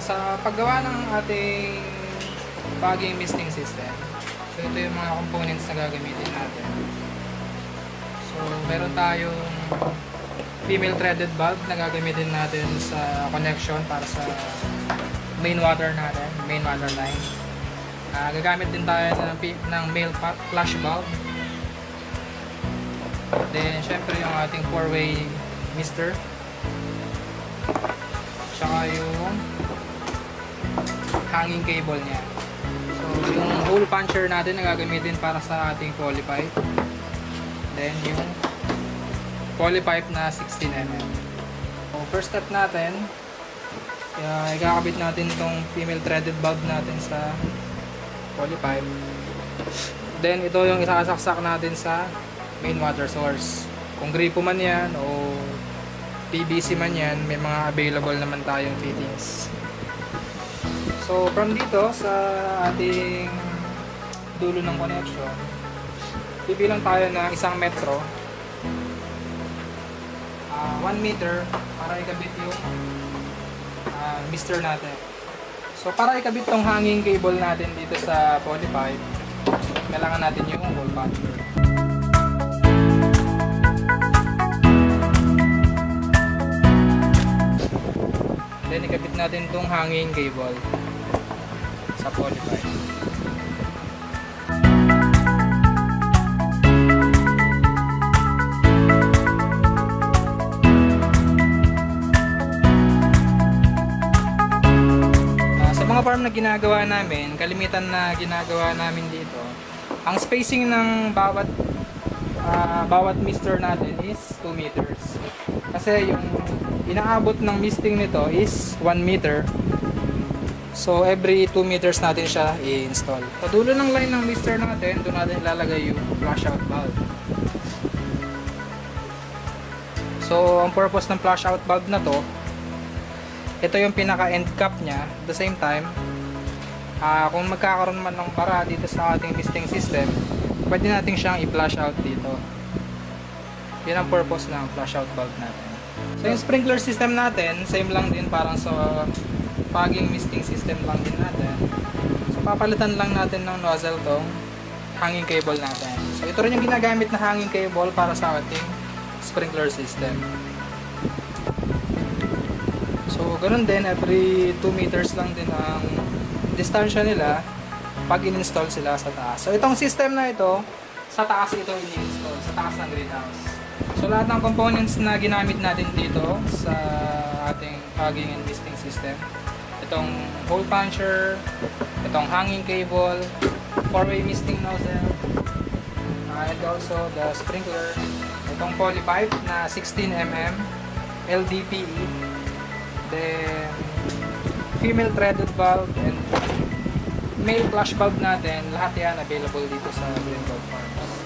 Sa paggawa ng ating fogging misting system, so ito yung mga components na gagamitin natin. So meron tayong female threaded valve na gagamitin natin sa connection para sa main water natin, main water line. Gagamit din tayo ng male flush valve. Then syempre yung ating 4-way mister, tsaka yung hanging cable niya. So yung hole puncher natin na gagamitin para sa ating poly pipe. Then yung poly pipe na 16mm. So first step natin, ikakabit natin itong female threaded valve natin sa poly pipe. Then ito yung isasaksak natin sa main water source. Kung gripo man yan o PVC man yan, may mga available naman tayong fittings. So from dito sa ating dulo ng connection, bibilang tayo ng 1 metro, 1 meter para ikabit yung mister natin. So para ikabit tong hanging cable natin dito sa poly pipe, kailangan natin yung hole puncher. Then ikabit natin tong hanging cable sa poly pipe. Sa mga farm na ginagawa namin, kalimitan na ginagawa namin dito, ang spacing ng bawat mister natin is 2 meters. Kasi yung inaabot ng misting nito is 1 meter. So every 2 meters natin siya i-install. Sa dulo ng line ng mister natin, doon natin ilalagay yung flush out valve. So ang purpose ng flush out valve na to, ito yung pinaka end cap niya. At the same time, kung magkakaroon man ng bara dito sa ating misting system, pwede natin siyang i-flush out dito. Yan ang purpose ng flush out valve natin. So yung sprinkler system natin, same lang din, parang sa fogging misting system lang din natin. So papalitan lang natin ng nozzle tong hanging cable natin. So ito rin yung ginagamit na hanging cable para sa ating sprinkler system. So ganun din, every 2 meters lang din ang distansya nila pag in-install sila sa taas. So itong system na ito, sa taas ito in-install, sa taas ng greenhouse. So lahat ng components na ginamit natin dito sa ating fogging and misting system, itong hole puncher, itong hanging cable, 4-way misting nozzle, and also the sprinkler, itong poly pipe na 16mm LDPE, then female threaded valve and male flush valve natin, lahat yan available dito sa Greengold Farms.